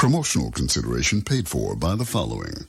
Promotional consideration paid for by the following.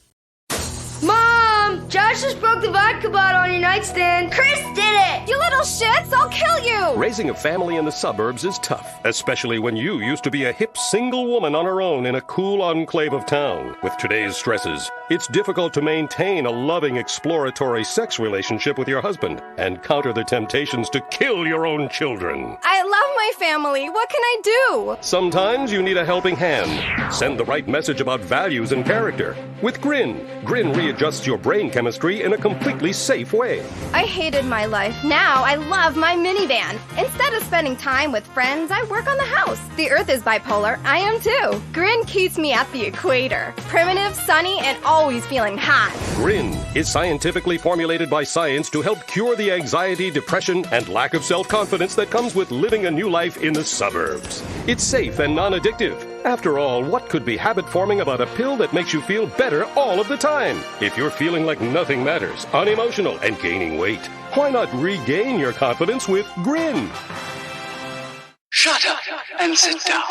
Mom! Josh just broke the vodka bottle on your nightstand. Chris did it! You little shits! I'll kill you! Raising a family in the suburbs is tough, especially when you used to be a hip single woman on her own in a cool enclave of town. With today's stresses, it's difficult to maintain a loving, exploratory sex relationship with your husband and counter the temptations to kill your own children. I love my family. What can I do? Sometimes you need a helping hand. Send the right message about values and character. With Grin, Grin readjusts your brain chemistry in a completely safe way. I hated my life. Now I love my minivan. Instead of spending time with friends, I work on the house. The Earth is bipolar. I am too. Grin keeps me at the equator. Primitive, sunny, and always feeling hot. Grin is scientifically formulated by science to help cure the anxiety, depression, and lack of self-confidence that comes with living a new life in the suburbs. It's safe and non-addictive. After all, what could be habit-forming about a pill that makes you feel better all of the time? If you're feeling like nothing matters, unemotional, and gaining weight, why not regain your confidence with Grin? Shut up and sit down.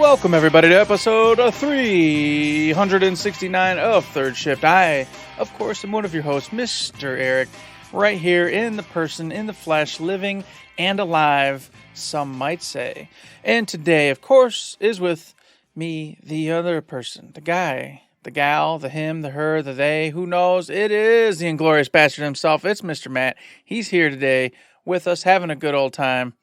Welcome, everybody, to episode 369 of Third Shift. I, of course, am one of your hosts, Mr. Eric, right here in the person, in the flesh, living and alive, some might say. And today, of course, is with me, the other person, the guy, the gal, the him, the her, the they, who knows? It is the Inglorious Bastard himself. It's Mr. Matt. He's here today with us, having a good old time.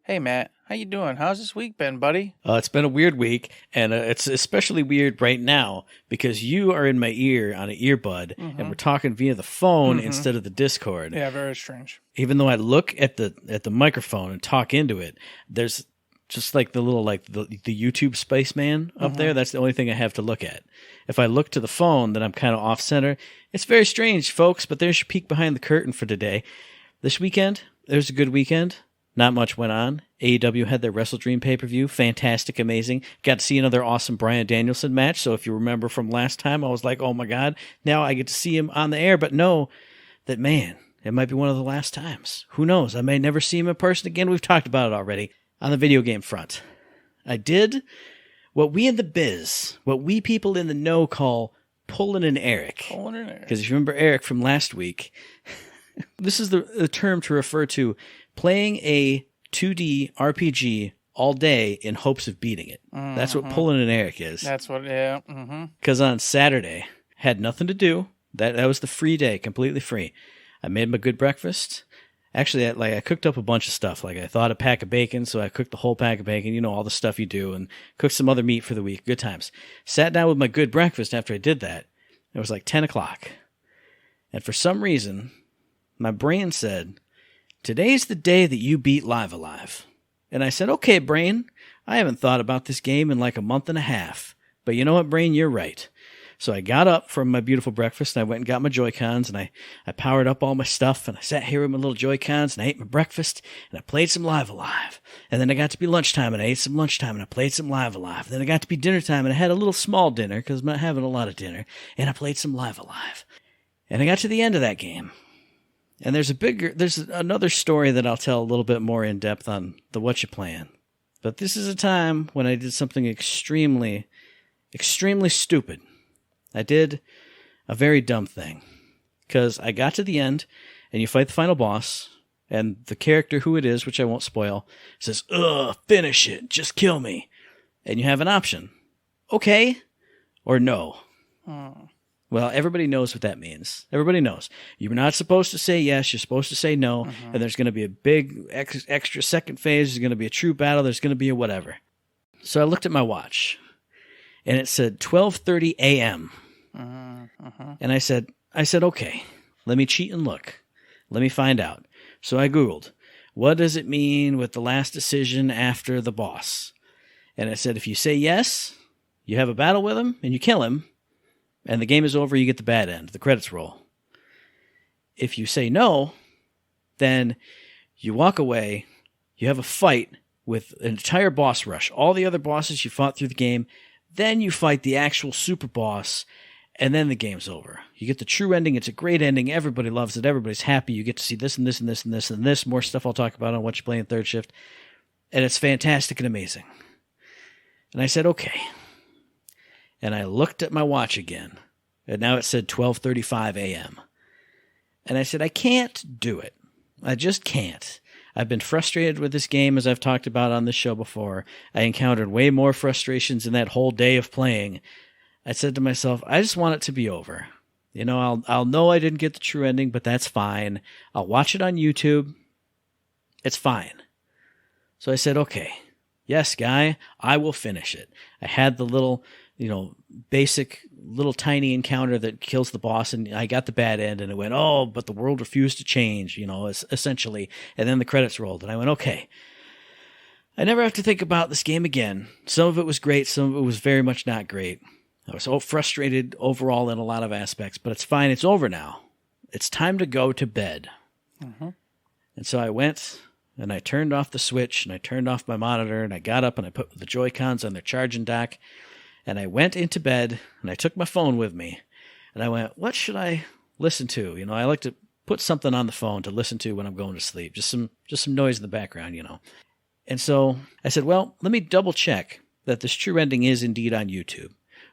Hey, Matt. How you doing? How's this week been, buddy? It's been a weird week, and it's especially weird right now because you are in my ear on an earbud, and we're talking via the phone instead of the Discord. Yeah, very strange. Even though I look at the microphone and talk into it, there's just like the little the YouTube spaceman up there. That's the only thing I have to look at. If I look to the phone, then I'm kind of off center. It's very strange, folks. But there's your peek behind the curtain for today. This weekend, it was a good weekend. Not much went on. AEW had their Wrestle Dream pay-per-view. Fantastic, amazing. Got to see another awesome Bryan Danielson match. So if you remember from last time, I was like, oh my God, now I get to see him on the air. But know that, man, it might be one of the last times. Who knows? I may never see him in person again. We've talked about it already. On the video game front, I did what we in the biz, what we people in the know call Pullin and Eric. Pullin and Eric. Because if you remember Eric from last week, this is the term to refer to playing a 2D RPG all day in hopes of beating it. That's what Pullin and Eric is. That's what, yeah. Because on Saturday, had nothing to do. That was the free day, completely free. I made my good breakfast. Actually, I cooked up a bunch of stuff. Like, I thought a pack of bacon, so I cooked the whole pack of bacon. You know, all the stuff you do, and cooked some other meat for the week. Good times. Sat down with my good breakfast after I did that. It was like 10 o'clock. And for some reason, my brain said, today's the day that you beat Live Alive. And I said, okay, brain, I haven't thought about this game in like a month and a half. But you know what, brain, you're right. So I got up from my beautiful breakfast, and I went and got my Joy-Cons, and I powered up all my stuff, and I sat here with my little Joy-Cons, and I ate my breakfast, and I played some Live Alive. And then I got to be lunchtime, and I ate some lunchtime, and I played some Live Alive. Then I got to be dinner time, and I had a little small dinner, because I'm not having a lot of dinner, and I played some Live Alive. And I got to the end of that game. And there's another story that I'll tell a little bit more in depth on the What You Playing. But this is a time when I did something extremely, extremely stupid. I did a very dumb thing. Because I got to the end, and you fight the final boss, and the character who it is, which I won't spoil, says, ugh, finish it, just kill me. And you have an option. Okay, or no. Well, everybody knows what that means. Everybody knows. You're not supposed to say yes. You're supposed to say no. And there's going to be a big extra second phase. There's going to be a true battle. There's going to be a whatever. So I looked at my watch, and it said 12:30 a.m. And I said, okay, let me cheat and look. Let me find out. So I Googled, what does it mean with the last decision after the boss? And it said, if you say yes, you have a battle with him, and you kill him, and the game is over, you get the bad end. The credits roll. If you say no, then you walk away, you have a fight with an entire boss rush. All the other bosses you fought through the game, then you fight the actual super boss, And then the game's over. You get the true ending. It's a great ending. Everybody loves it. Everybody's happy. You get to see this and this and this and this and this. More stuff I'll talk about on What You Play in Third Shift. And it's fantastic and amazing. And I said, okay. And I looked at my watch again. And now it said 12:35 a.m. And I said, I can't do it. I just can't. I've been frustrated with this game, as I've talked about on this show before. I encountered way more frustrations in that whole day of playing. I said to myself, I just want it to be over. You know, I'll know I didn't get the true ending, but that's fine. I'll watch it on YouTube. It's fine. So I said, okay, yes, guy, I will finish it. I had the little, basic little tiny encounter that kills the boss, and I got the bad end, and it went, oh, but the world refused to change, essentially. And then the credits rolled, and I went, okay. I never have to think about this game again. Some of it was great, some of it was very much not great. I was so frustrated overall in a lot of aspects, but it's fine. It's over now. It's time to go to bed. Mm-hmm. And so I went and I turned off the Switch and I turned off my monitor and I got up and I put the Joy-Cons on their charging dock and I went into bed and I took my phone with me and I went, what should I listen to? I like to put something on the phone to listen to when I'm going to sleep. Just some noise in the background, And so I said, well, let me double check that this true ending is indeed on YouTube.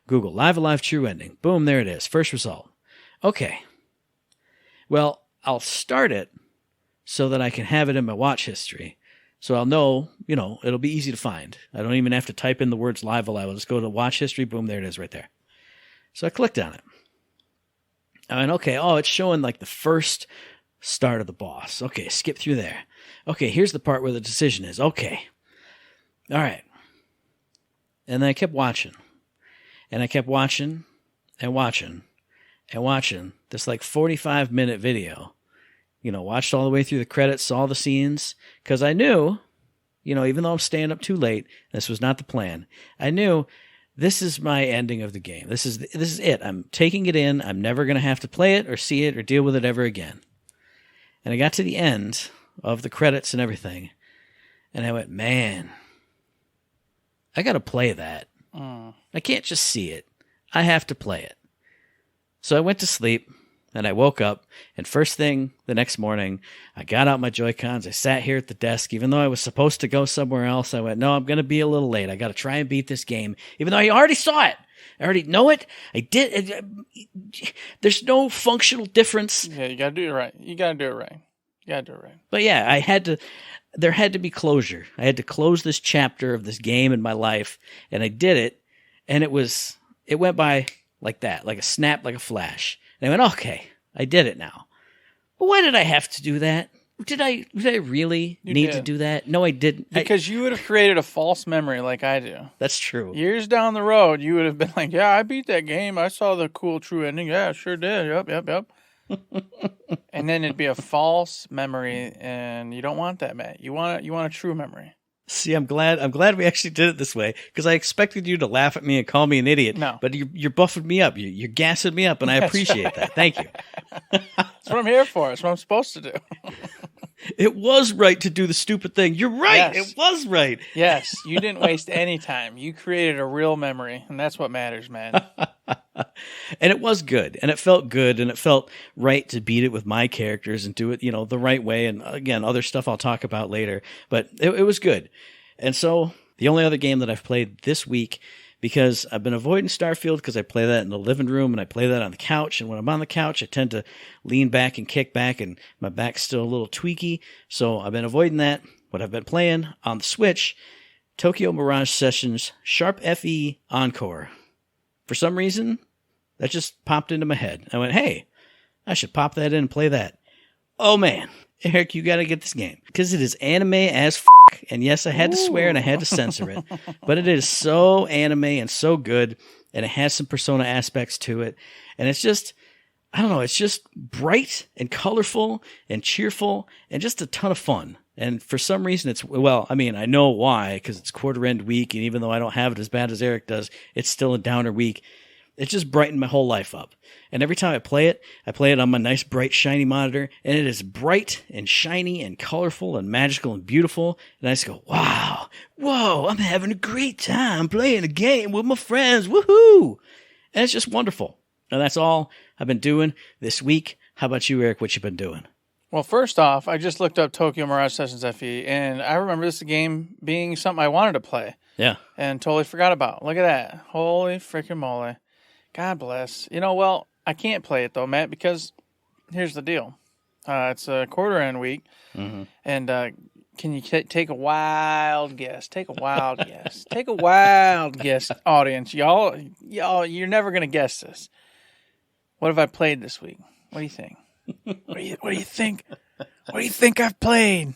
Google Live Alive True Ending. Boom, there it is. First result. Okay. Well, I'll start it so that I can have it in my watch history. So I'll know, it'll be easy to find. I don't even have to type in the words Live Alive. I'll just go to watch history. Boom, there it is right there. So I clicked on it. I went, okay, it's showing like the first start of the boss. Okay, skip through there. Okay, here's the part where the decision is. Okay. All right. And then I kept watching. And I kept watching and watching and watching this like 45-minute video. Watched all the way through the credits, saw the scenes, because I knew, even though I'm staying up too late, this was not the plan. I knew this is my ending of the game. This is it. I'm taking it in. I'm never going to have to play it or see it or deal with it ever again. And I got to the end of the credits and everything, and I went, man, I got to play that. I can't just see it. I have to play it. So I went to sleep, and I woke up, and first thing the next morning, I got out my Joy-Cons. I sat here at the desk. Even though I was supposed to go somewhere else, I went, no, I'm going to be a little late. I got to try and beat this game, even though I already saw it. I already know it. I did. There's no functional difference. Yeah, you got to do it right. You got to do it right. But yeah, there had to be closure. I had to close this chapter of this game in my life, and I did it, and it went by like that, like a snap, like a flash. And I went, okay, I did it now. But why did I have to do that? Did I really need to do that? No, I didn't. Because you would have created a false memory like I do. That's true. Years down the road, you would have been like, yeah, I beat that game. I saw the cool true ending. Yeah, I sure did. Yep. And then it'd be a false memory, and you don't want that, Matt. You want a true memory. See, I'm glad we actually did it this way, because I expected you to laugh at me and call me an idiot. No. But you're buffing me up. You're gassing me up, and I appreciate that. Thank you. That's what I'm here for. That's what I'm supposed to do. It was right to do the stupid thing. You're right. Yes. It was right. Yes. You didn't waste any time. You created a real memory, and that's what matters, man. And it was good, and it felt good, and it felt right to beat it with my characters and do it, the right way. And again, other stuff I'll talk about later, but it was good. And so the only other game that I've played this week, because I've been avoiding Starfield because I play that in the living room and I play that on the couch. And when I'm on the couch, I tend to lean back and kick back, and my back's still a little tweaky. So I've been avoiding that. What I've been playing on the Switch, Tokyo Mirage Sessions Sharp FE Encore. For some reason, that just popped into my head. I went, hey, I should pop that in and play that. Oh man, Eric, you got to get this game, because it is anime as f***. And yes, I had to swear and I had to censor it, but it is so anime and so good, and it has some Persona aspects to it. And it's just, I don't know, it's just bright and colorful and cheerful and just a ton of fun. And for some reason, I know why, because it's quarter end week, and even though I don't have it as bad as Eric does, it's still a downer week. It's just brightened my whole life up. And every time I play it on my nice, bright, shiny monitor, and it is bright and shiny and colorful and magical and beautiful. And I just go, wow, whoa, I'm having a great time playing a game with my friends, woohoo! And it's just wonderful. And that's all I've been doing this week. How about you, Eric? What you been doing? Well, first off, I just looked up Tokyo Mirage Sessions FE, and I remember this game being something I wanted to play. Yeah. And totally forgot about. Look at that. Holy freaking moly. God bless. Well, I can't play it, though, Matt, because here's the deal. It's a quarter-end week, and can you take a wild guess? Take a wild guess. Take a wild guess, audience. Y'all, you're never going to guess this. What have I played this week? What do you think? What do you think? What do you think I've played?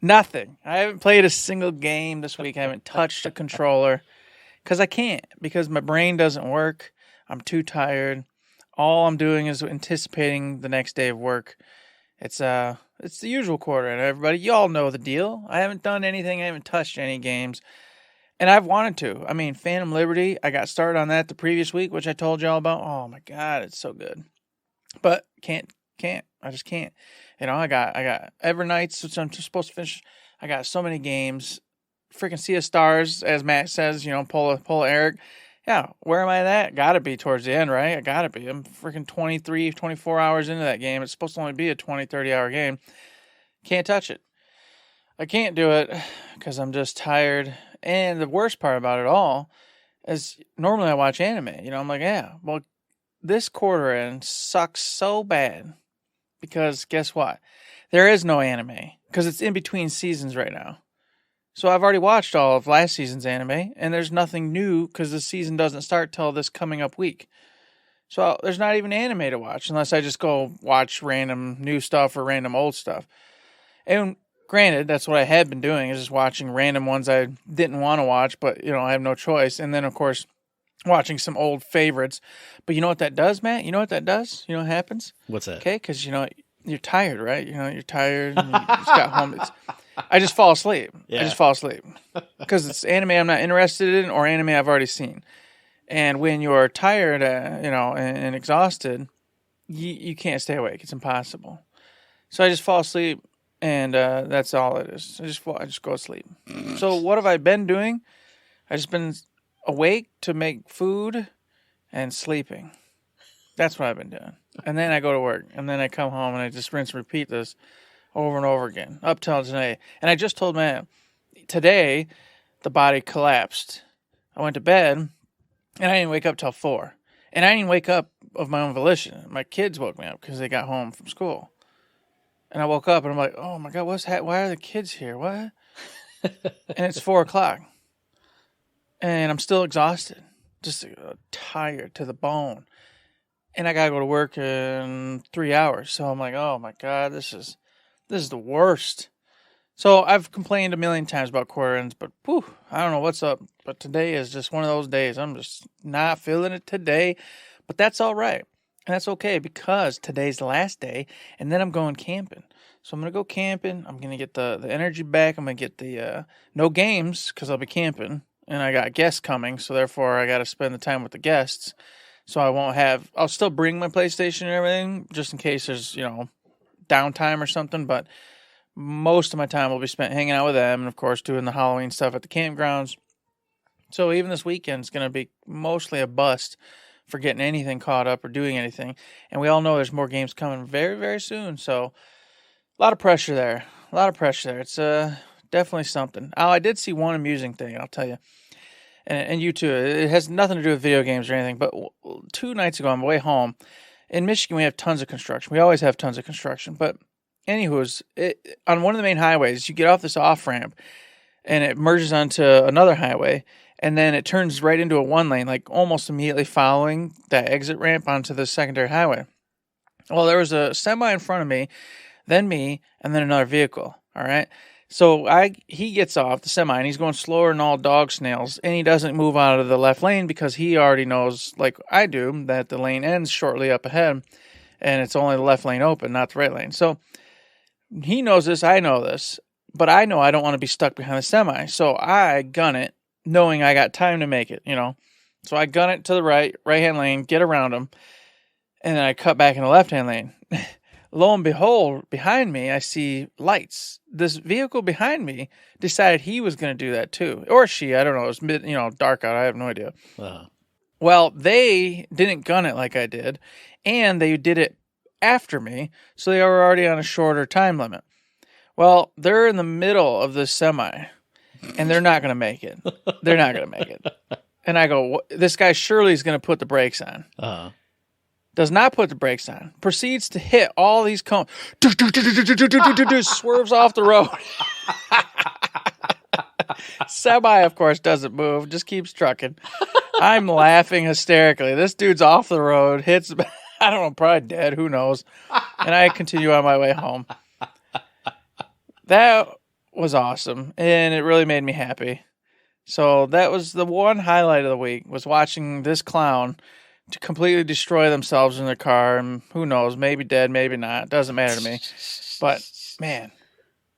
Nothing. I haven't played a single game this week. I haven't touched a controller because I can't, because my brain doesn't work. I'm too tired. All I'm doing is anticipating the next day of work. It's the usual quarter end, everybody. Y'all know the deal. I haven't done anything. I haven't touched any games. And I've wanted to. I mean, Phantom Liberty, I got started on that the previous week, which I told y'all about. Oh my God, it's so good. But can't. I just can't. I got Evernights, which I'm supposed to finish. I got so many games. Freaking Sea of Stars, as Matt says, pull Eric. Yeah, where am I at? Gotta be towards the end, right? I gotta be. I'm freaking 23, 24 hours into that game. It's supposed to only be a 20, 30-hour game. Can't touch it. I can't do it because I'm just tired. And the worst part about it all is normally I watch anime. I'm like, yeah, well, this quarter end sucks so bad because guess what? There is no anime because it's in between seasons right now. So I've already watched all of last season's anime, and there's nothing new because the season doesn't start till this coming up week. So there's not even anime to watch unless I just go watch random new stuff or random old stuff. And granted, that's what I had been doing, is just watching random ones I didn't want to watch, but, I have no choice. And then, of course, watching some old favorites. But you know what that does, Matt? You know what that does? You know what happens? What's that? Okay, because, you're tired, right? You're tired, and you just got home. I just fall asleep. Yeah. I just fall asleep. Because it's anime I'm not interested in or anime I've already seen. And when you're tired, and exhausted, you can't stay awake. It's impossible. So I just fall asleep, and that's all it is. I just go to sleep. So what have I been doing? I've just been awake to make food and sleeping. That's what I've been doing. And then I go to work, and then I come home, and I just rinse and repeat this over and over again, up till today. And I just told Matt, today, the body collapsed. I went to bed, and I didn't wake up till 4. And I didn't wake up of my own volition. My kids woke me up because they got home from school. And I woke up, and I'm like, oh, my God, why are the kids here? What? And it's 4 o'clock. And I'm still exhausted, just tired to the bone. And I got to go to work in 3 hours. So I'm like, oh, my God, this is the worst. So I've complained a million times about quarter ends, but I don't know what's up. But today is just one of those days. I'm just not feeling it today. But that's all right. And that's okay because today's the last day, and then I'm going camping. So I'm going to go camping. I'm going to get the energy back. I'm going to get the no games because I'll be camping. And I got guests coming, so therefore I got to spend the time with the guests. So I'll still bring my PlayStation and everything just in case there's, downtime or something, but most of my time will be spent hanging out with them and, of course, doing the Halloween stuff at the campgrounds. So even this weekend's going to be mostly a bust for getting anything caught up or doing anything. And we all know there's more games coming very, very soon. So a lot of pressure there. It's definitely something. Oh, I did see one amusing thing, I'll tell you. And you too. It has nothing to do with video games or anything, but 2 nights ago on my way home, in Michigan, we have tons of construction. We always have tons of construction. But anywho's, on one of the main highways, you get off this off-ramp, and it merges onto another highway, and then it turns right into a one-lane, like almost immediately following that exit ramp onto the secondary highway. Well, there was a semi in front of me, then me, and then another vehicle, all right? So he gets off the semi, and he's going slower than all dog snails, and he doesn't move out of the left lane because he already knows, like I do, that the lane ends shortly up ahead, and it's only the left lane open, not the right lane. So he knows this, I know this, but I know I don't want to be stuck behind the semi, so I gun it, knowing I got time to make it, So I gun it to the right-hand lane, get around him, and then I cut back in the left-hand lane. Lo and behold, behind me, I see lights. This vehicle behind me decided he was going to do that too. Or she, I don't know. It was dark out. I have no idea. Wow. Well, they didn't gun it like I did, and they did it after me, so they were already on a shorter time limit. Well, they're in the middle of this semi, and they're not going to make it. They're not going to make it. And I go, this guy surely is going to put the brakes on. Uh-huh. Does not put the brakes on. Proceeds to hit all these cones. Swerves off the road. Semi, of course, doesn't move. Just keeps trucking. I'm laughing hysterically. This dude's off the road. Hits, I don't know, probably dead. Who knows? And I continue on my way home. That was awesome. And it really made me happy. So that was the one highlight of the week, was watching this clown to completely destroy themselves in their car, and who knows, maybe dead, maybe not. Doesn't matter to me. But man,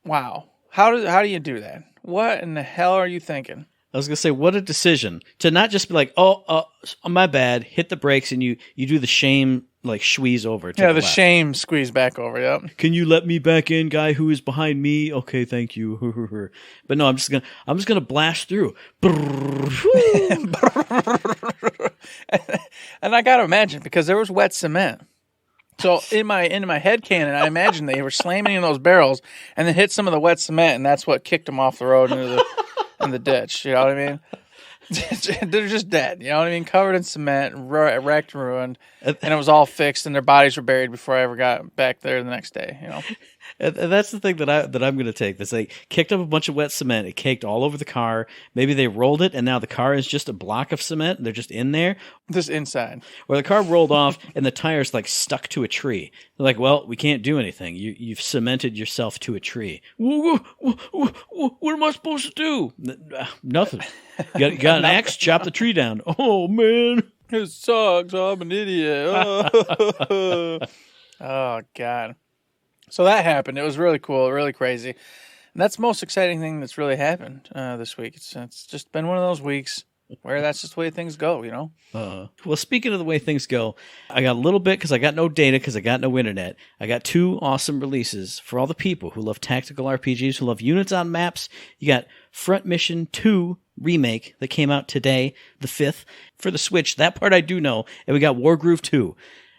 wow, how do you do that? What in the hell are you thinking? I was gonna say, what a decision to not just be like, oh, my bad, hit the brakes, and you do the shame like squeeze over. Yeah, the shame squeeze back over. Yep. Can you let me back in, guy who is behind me? Okay, thank you. But no, I'm just gonna blast through. And I gotta imagine, because there was wet cement. So in my head canon, I imagine they were slamming in those barrels and then hit some of the wet cement, and that's what kicked them off the road into the ditch. You know what I mean? They're just dead. You know what I mean? Covered in cement, wrecked, ruined, and it was all fixed, and their bodies were buried before I ever got back there the next day. You know. And that's the thing that I'm going to take. This, they kicked up a bunch of wet cement. It caked all over the car. Maybe they rolled it, and now the car is just a block of cement. And they're just in there. Just inside. Where the car rolled off, and the tires like stuck to a tree. They're like, well, we can't do anything. You've cemented yourself to a tree. What am I supposed to do? Nothing. Got an axe, chop the tree down. Oh, man. It sucks. I'm an idiot. Oh, God. So that happened. It was really cool, really crazy. And that's the most exciting thing that's really happened this week. It's just been one of those weeks where that's just the way things go, you know? Well, speaking of the way things go, I got a little bit because I got no data because I got no internet. I got 2 awesome releases for all the people who love tactical RPGs, who love units on maps. You got Front Mission 2 Remake that came out today, the 5th, for the Switch. That part I do know. And we got Wargroove 2.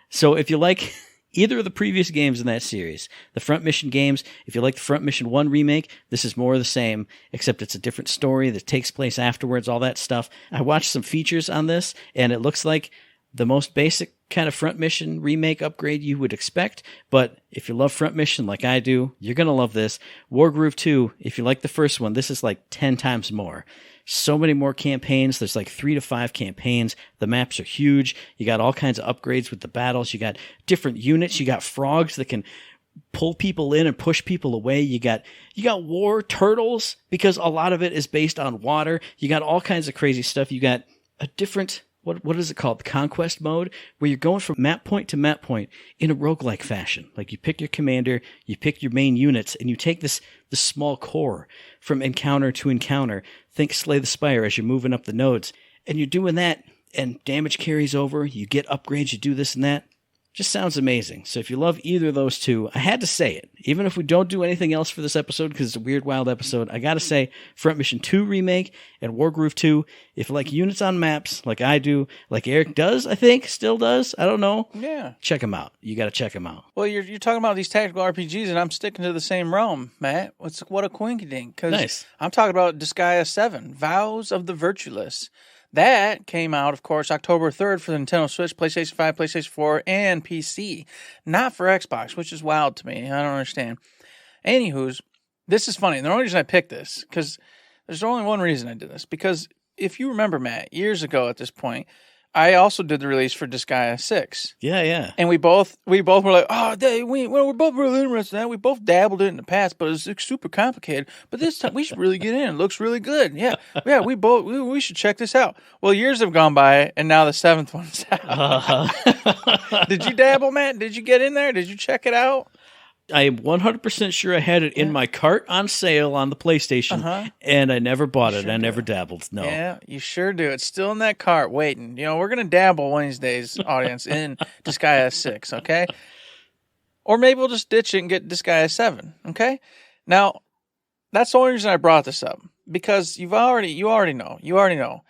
So if you like either of the previous games in that series, the Front Mission games, if you like the Front Mission 1 remake, this is more of the same, except it's a different story that takes place afterwards, all that stuff. I watched some features on this, and it looks like the most basic kind of Front Mission remake upgrade you would expect, but if you love Front Mission like I do, you're going to love this. Wargroove 2, if you like the first one, this is like 10 times more. So many more campaigns. There's like 3 to 5 campaigns. The maps are huge. You got all kinds of upgrades with the battles. You got different units. You got frogs that can pull people in and push people away. You got war turtles, because a lot of it is based on water. You got all kinds of crazy stuff. You got a different, what is it called? Conquest mode, where you're going from map point to map point in a roguelike fashion. Like you pick your commander, you pick your main units, and you take this small core from encounter to encounter. Think Slay the Spire as you're moving up the nodes. And you're doing that, and damage carries over. You get upgrades, you do this and that. Just sounds amazing. So if you love either of those 2, I had to say it. Even if we don't do anything else for this episode, because it's a weird, wild episode, I gotta say Front Mission 2 Remake and Wargroove 2, if you like units on maps, like I do, like Eric does, I think, still does, I don't know. Yeah. Check them out. You gotta check them out. Well, you're talking about these tactical RPGs, and I'm sticking to the same realm, Matt. What a coinkydink. Because nice. I'm talking about Disgaea 7, Vows of the Virtueless. That came out, of course, October 3rd for the Nintendo Switch, PlayStation 5, PlayStation 4, and PC. Not for Xbox, which is wild to me. I don't understand. Anywho's, this is funny. The only reason I picked this, because there's only one reason I did this. Because if you remember, Matt, years ago at this point, I also did the release for Disgaea 6. Yeah. And we both were like, we're both really interested in that. We both dabbled in the past, but it's super complicated. But this time we should really get in. It looks really good. Yeah. We should check this out. Well, years have gone by, and now the 7th one's out. Did you dabble, Matt? Did you get in there? Did you check it out? I am 100% sure I had it in my cart on sale on the PlayStation, and I never bought it. I never dabbled. No. Yeah, you sure do. It's still in that cart waiting. You know, we're going to dabble one of these days, audience, in Disgaea 6, okay? Or maybe we'll just ditch it and get Disgaea 7, okay? Now, that's the only reason I brought this up, because you already know.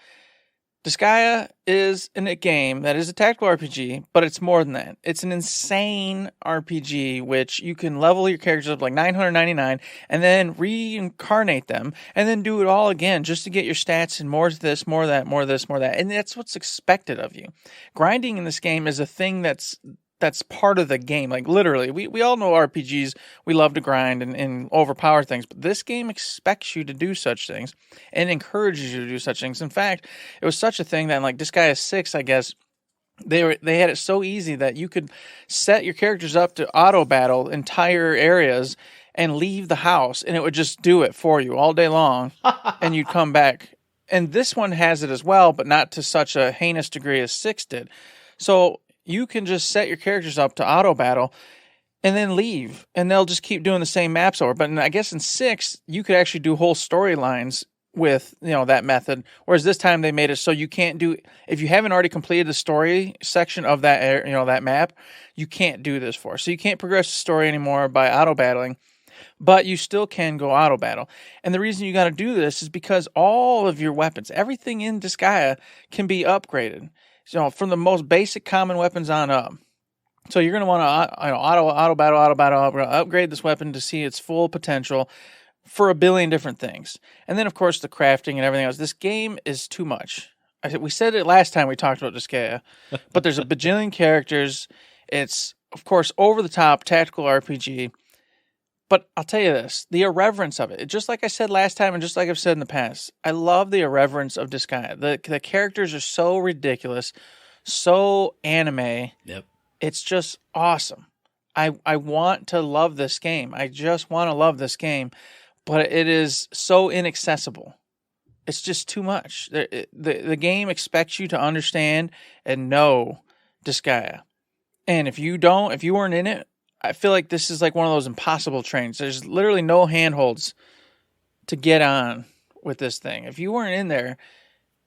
Disgaea is a game that is a tactical RPG, but it's more than that. It's an insane RPG, which you can level your characters up like 999 and then reincarnate them and then do it all again just to get your stats and more of this, more of that, more of this, more of that. And that's what's expected of you. Grinding in this game is a thing that's part of the game. Like literally, we all know RPGs, we love to grind and overpower things, but this game expects you to do such things and encourages you to do such things. In fact, it was such a thing that in like Disgaea 6, I guess, they had it so easy that you could set your characters up to auto battle entire areas and leave the house and it would just do it for you all day long and you'd come back. And this one has it as well, but not to such a heinous degree as 6 did. So you can just set your characters up to auto battle and then leave, and they'll just keep doing the same maps over. But I guess in 6, you could actually do whole storylines with that method. Whereas this time they made it so you can't do, if you haven't already completed the story section of that that map, you can't do this for. So you can't progress the story anymore by auto battling, but you still can go auto battle. And the reason you got to do this is because all of your weapons, everything in Disgaea, can be upgraded. So from the most basic common weapons on up. So you're going to want to auto battle, upgrade this weapon to see its full potential for a billion different things. And then, of course, the crafting and everything else. This game is too much. We said it last time we talked about Disgaea, but there's a bajillion characters. It's, of course, over-the-top tactical RPG. But I'll tell you this, the irreverence of it, just like I said last time and just like I've said in the past, I love the irreverence of Disgaea. The characters are so ridiculous, so anime. Yep. It's just awesome. I want to love this game. I just want to love this game, but it is so inaccessible. It's just too much. The game expects you to understand and know Disgaea. And if you weren't in it, I feel like this is like one of those impossible trains. There's literally no handholds to get on with this thing. If you weren't in there,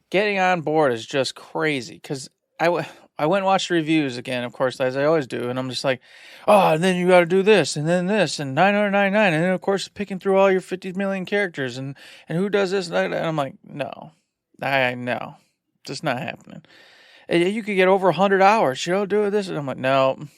getting on board is just crazy. Because I went and watched the reviews again, of course, as I always do. And I'm just like, oh, and then you got to do this, and then this, and 999. And then, of course, picking through all your 50 million characters. And who does this? And I'm like, no. No. Just not happening. And you could get over 100 hours. Do this. And I'm like, no,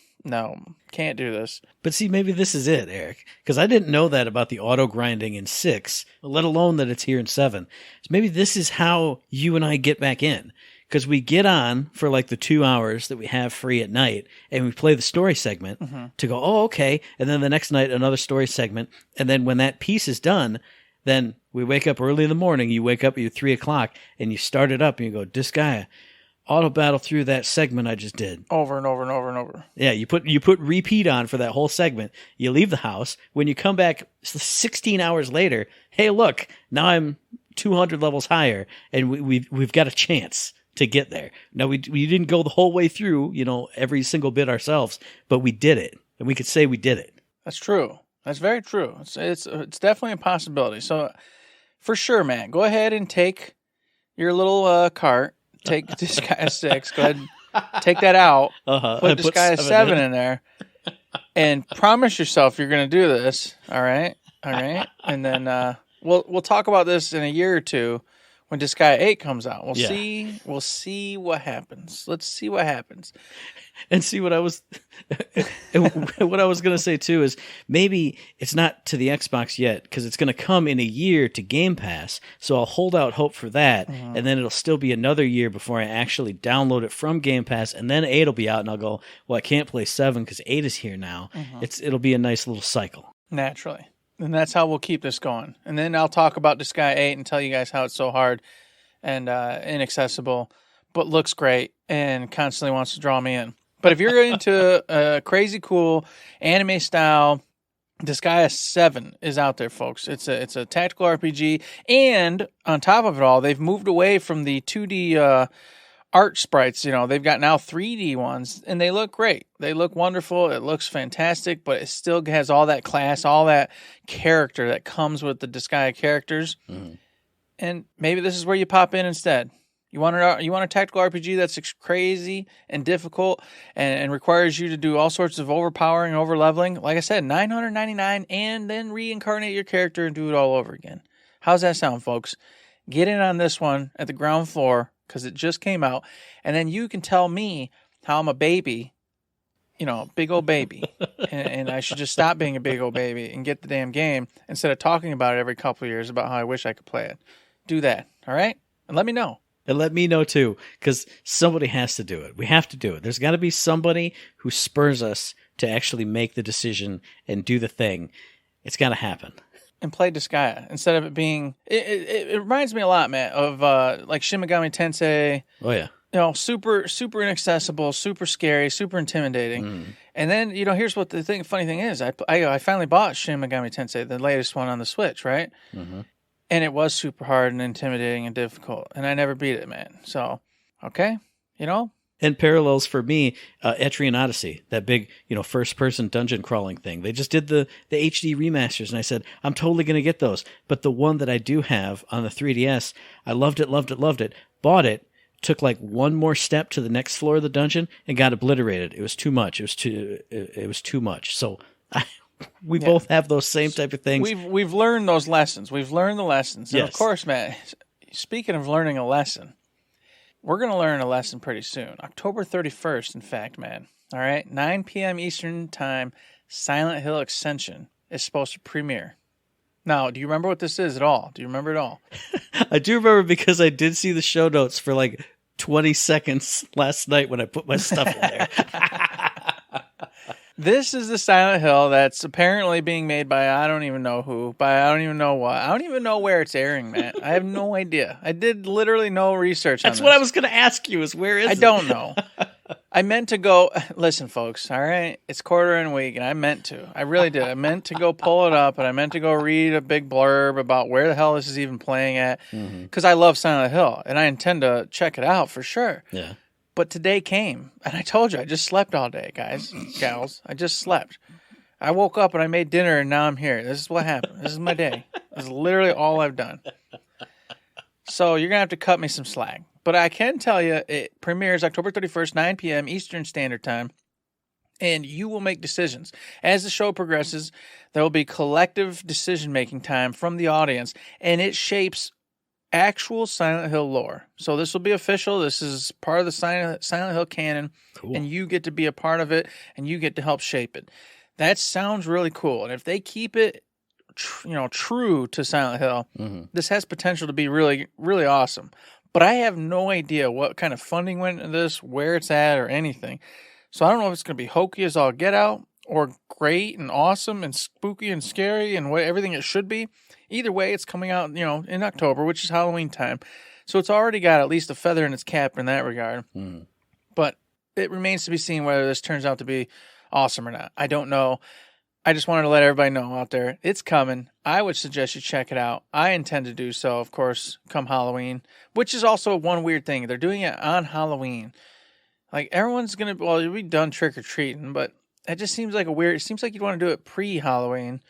can't do this. But see, maybe this is it, Eric, because I didn't know that about the auto grinding in 6, let alone that it's here in 7. So maybe this is how you and I get back in, because we get on for like the 2 hours that we have free at night, and we play the story segment to go, oh, okay, and then the next night another story segment, and then when that piece is done, then we wake up early in the morning. You wake up at 3 o'clock, and you start it up, and you go, Disgaea. Auto battle through that segment I just did. Over and over and over and over. Yeah, you put repeat on for that whole segment. You leave the house. When you come back 16 hours later, hey, look, now I'm 200 levels higher, and we've got a chance to get there. Now, we didn't go the whole way through, every single bit ourselves, but we did it, and we could say we did it. That's true. That's very true. It's definitely a possibility. So, for sure, Matt, go ahead and take your little cart. Take Disgaea 6. Go ahead, take that out. Put Disgaea 7 in there, and promise yourself you're going to do this. All right, and then we'll talk about this in a year or two when Disgaea 8 comes out. We'll see what happens. Let's see what happens. And see what I was going to say too is maybe it's not to the Xbox yet because it's going to come in a year to Game Pass. So I'll hold out hope for that, and then it'll still be another year before I actually download it from Game Pass, and then 8 will be out, and I'll go, well, I can't play 7 because 8 is here now. It'll be a nice little cycle. Naturally. And that's how we'll keep this going. And then I'll talk about Disgaea 8 and tell you guys how it's so hard and inaccessible, but looks great and constantly wants to draw me in. But if you're into crazy cool anime style, Disgaea 7 is out there, folks. It's a tactical RPG, and on top of it all, they've moved away from the 2D art sprites. They've got now 3D ones, and they look great. They look wonderful. It looks fantastic, but it still has all that class, all that character that comes with the Disgaea characters. And maybe this is where you pop in instead. You want a tactical RPG that's crazy and difficult and requires you to do all sorts of overpowering, over-leveling. Like I said, 999, and then reincarnate your character and do it all over again. How's that sound, folks? Get in on this one at the ground floor, because it just came out. And then you can tell me how I'm a baby, big old baby. and I should just stop being a big old baby and get the damn game instead of talking about it every couple of years about how I wish I could play it. Do that, all right? And let me know. And let me know too, because somebody has to do it. We have to do it. There's got to be somebody who spurs us to actually make the decision and do the thing. It's got to happen. And play Disgaea instead of it being. It reminds me a lot, Matt, of like Shin Megami Tensei. Oh yeah. Super inaccessible, super scary, super intimidating. And then here's what the funny thing is. I finally bought Shin Megami Tensei, the latest one on the Switch, right? Mm-hmm. And it was super hard and intimidating and difficult, and I never beat it, man. So, okay, And parallels for me, Etrian Odyssey, that big, first-person dungeon crawling thing. They just did the HD remasters, and I said, I'm totally going to get those. But the one that I do have on the 3DS, I loved it, bought it, took like one more step to the next floor of the dungeon, and got obliterated. It was too much. It was too much. So we both have those same type of things. We've learned those lessons. We've learned the lessons. And yes. Of course, Matt, speaking of learning a lesson, we're going to learn a lesson pretty soon. October 31st, in fact, man. All right? 9 p.m. Eastern Time, Silent Hill Ascension is supposed to premiere. Now, do you remember what this is at all? Do you remember it all? I do remember because I did see the show notes for like 20 seconds last night when I put my stuff in there. This is the Silent Hill that's apparently being made by I don't even know who, by I don't even know what. I don't even know where it's airing, man. I have no idea. I did literally no research on this. That's what I was going to ask you is where is it? I don't know. I meant to go, listen, folks, all right? It's quarter in a week, and I meant to. I really did. I meant to go pull it up, and I meant to go read a big blurb about where the hell this is even playing at, because I love Silent Hill, and I intend to check it out for sure. Yeah. But today came, and I told you, I just slept all day, guys, gals. I just slept. I woke up, and I made dinner, and now I'm here. This is what happened. This is my day. This is literally all I've done. So you're going to have to cut me some slack. But I can tell you, it premieres October 31st, 9 p.m. Eastern Standard Time, and you will make decisions. As the show progresses, there will be collective decision-making time from the audience, and it shapes actual Silent Hill lore. So this will be official. This is part of the Silent Hill canon, cool. And you get to be a part of it, and you get to help shape it. That sounds really cool. And if they keep it, true to Silent Hill, this has potential to be really, really awesome. But I have no idea what kind of funding went into this, where it's at, or anything. So I don't know if it's going to be hokey as all get out, or great and awesome and spooky and scary and everything it should be. Either way, it's coming out, in October, which is Halloween time. So it's already got at least a feather in its cap in that regard. But it remains to be seen whether this turns out to be awesome or not. I don't know. I just wanted to let everybody know out there, it's coming. I would suggest you check it out. I intend to do so, of course, come Halloween, which is also one weird thing. They're doing it on Halloween. Like, everyone's going to, you'll be done trick-or-treating, but it just seems like it seems like you'd want to do it pre-Halloween,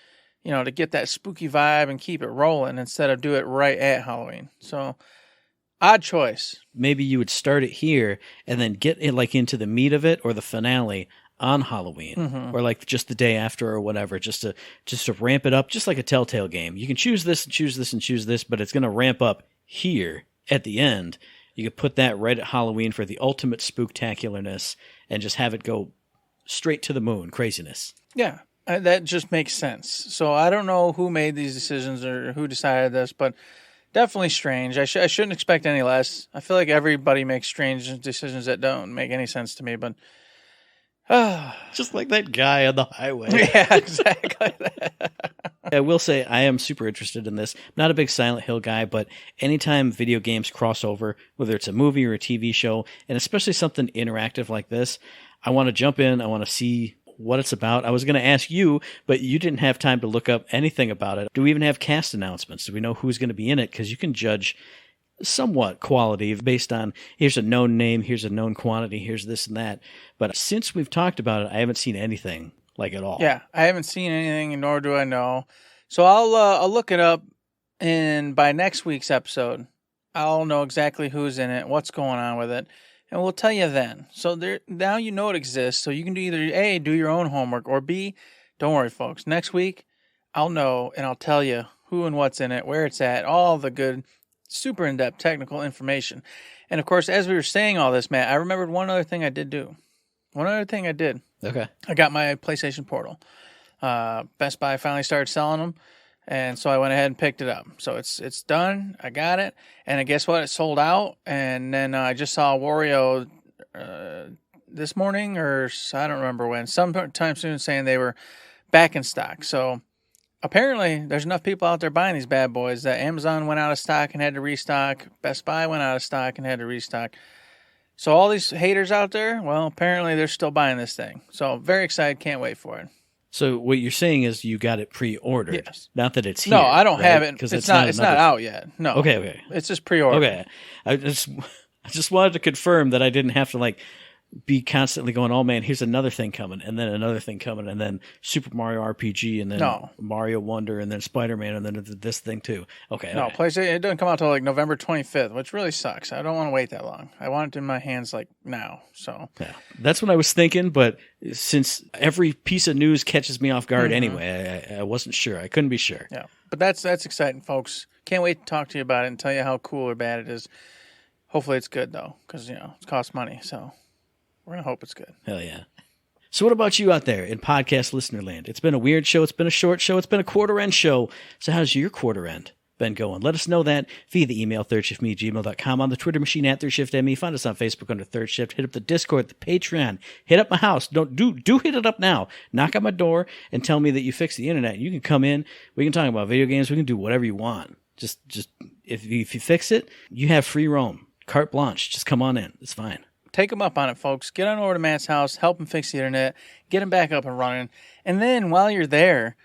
to get that spooky vibe and keep it rolling instead of do it right at Halloween. So, odd choice. Maybe you would start it here and then get it into the meat of it or the finale on Halloween, or just the day after or whatever, just to ramp it up, just like a Telltale game. You can choose this and choose this and choose this, but it's going to ramp up here at the end. You could put that right at Halloween for the ultimate spooktacularness and just have it go straight to the moon. Craziness. Yeah, that just makes sense. So I don't know who made these decisions or who decided this, but definitely strange. I shouldn't expect any less. I feel like everybody makes strange decisions that don't make any sense to me, but just like that guy on the highway. Yeah, exactly. I will say I am super interested in this. I'm not a big Silent Hill guy, but anytime video games cross over, whether it's a movie or a TV show, and especially something interactive like this, I want to jump in. I want to see what it's about. I was going to ask you, but you didn't have time to look up anything about it. Do we even have cast announcements? Do we know who's going to be in it? Because you can judge somewhat quality based on here's a known name, here's a known quantity, here's this and that. But since we've talked about it, I haven't seen anything at all. Yeah, I haven't seen anything, nor do I know. So I'll look it up, and by next week's episode, I'll know exactly who's in it, what's going on with it, and we'll tell you then. So now you know it exists, so you can do either A, do your own homework, or B, don't worry, folks. Next week, I'll know, and I'll tell you who and what's in it, where it's at, all the good super in-depth technical information. And of course, as we were saying all this, Matt, I remembered one other thing I did do. Okay. I got my PlayStation Portal. Best Buy finally started selling them, and so I went ahead and picked it up. So it's done. I got it, and guess what? It sold out. And then I just saw Wario this morning, or I don't remember when, sometime soon, saying they were back in stock. So apparently, there's enough people out there buying these bad boys that Amazon went out of stock and had to restock. Best Buy went out of stock and had to restock. So all these haters out there, well, apparently they're still buying this thing. So very excited, can't wait for it. So what you're saying is you got it pre-ordered. Yes. Not that it's here. No, I don't have it. Because It's not out yet. No. Okay. It's just pre-ordered. Okay. I just wanted to confirm that I didn't have to be constantly going, oh man, here's another thing coming, and then another thing coming, and then Super Mario RPG, and then Mario Wonder, and then Spider-Man, and then this thing too. Okay. No, PlayStation, it doesn't come out till November 25th, which really sucks. I don't want to wait that long. I want it in my hands now. So yeah, that's what I was thinking, but since every piece of news catches me off guard anyway, I wasn't sure. I couldn't be sure. Yeah, but that's exciting, folks. Can't wait to talk to you about it and tell you how cool or bad it is. Hopefully it's good though, because it costs money. So we're gonna hope it's good. Hell yeah. So what about you out there in podcast listener land? It's been a weird show. It's been a short show. It's been a quarter end show. So how's your quarter end been going? Let us know that via the email thirdshiftme@gmail.com, on the Twitter machine @ThirdShiftME. Find us on Facebook under Third Shift. Hit up the Discord, the Patreon. Hit up my house. Do hit it up now. Knock on my door and tell me that you fixed the internet. You can come in. We can talk about video games. We can do whatever you want. Just if you fix it, you have free roam. Carte blanche. Just come on in. It's fine. Take them up on it, folks. Get on over to Matt's house, help him fix the internet, get him back up and running. And then while you're there,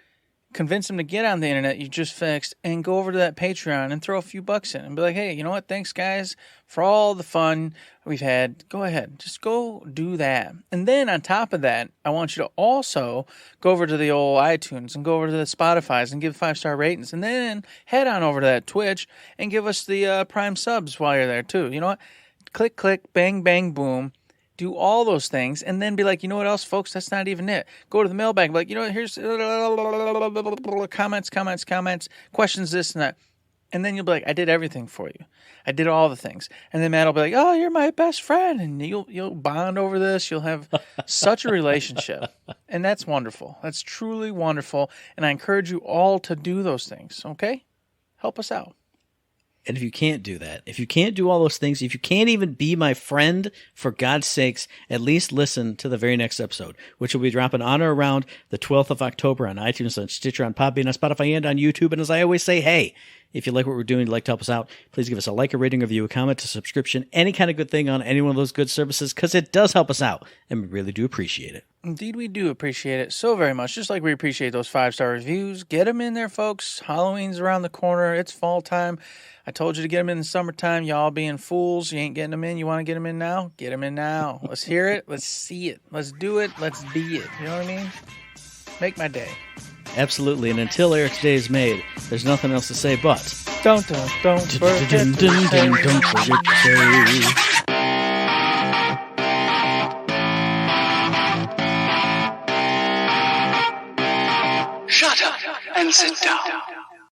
convince him to get on the internet you just fixed and go over to that Patreon and throw a few bucks in and be like, hey, you know what? Thanks, guys, for all the fun we've had. Go ahead. Just go do that. And then on top of that, I want you to also go over to the old iTunes and go over to the Spotify's and give 5-star ratings. And then head on over to that Twitch and give us the Prime subs while you're there, too. You know what? Click, click, bang, bang, boom. Do all those things, and then be like, you know what else, folks? That's not even it. Go to the mailbag, be like, you know what, here's comments, questions, this and that. And then you'll be like, I did everything for you. I did all the things. And then Matt will be like, oh, you're my best friend. And you'll bond over this. You'll have such a relationship. And that's wonderful. That's truly wonderful. And I encourage you all to do those things, okay? Help us out. And if you can't do that, if you can't do all those things, if you can't even be my friend, for God's sakes, at least listen to the very next episode, which will be dropping on or around the 12th of October on iTunes, on Stitcher, on Podbean, on Spotify, and on YouTube. And as I always say, hey, if you like what we're doing, you'd like to help us out, please give us a like, a rating, a review, a comment, a subscription, any kind of good thing on any one of those good services, because it does help us out, and we really do appreciate it. Indeed, we do appreciate it so very much, just like we appreciate those 5-star reviews. Get them in there, folks. Halloween's around the corner. It's fall time. I told you to get them in the summertime. Y'all being fools. You ain't getting them in. You want to get them in now? Get them in now. Let's hear it. Let's see it. Let's do it. Let's be it. You know what I mean? Make my day. Absolutely. And until Eric's day is made, there's nothing else to say but... Don't forget to say... Shut up and sit down.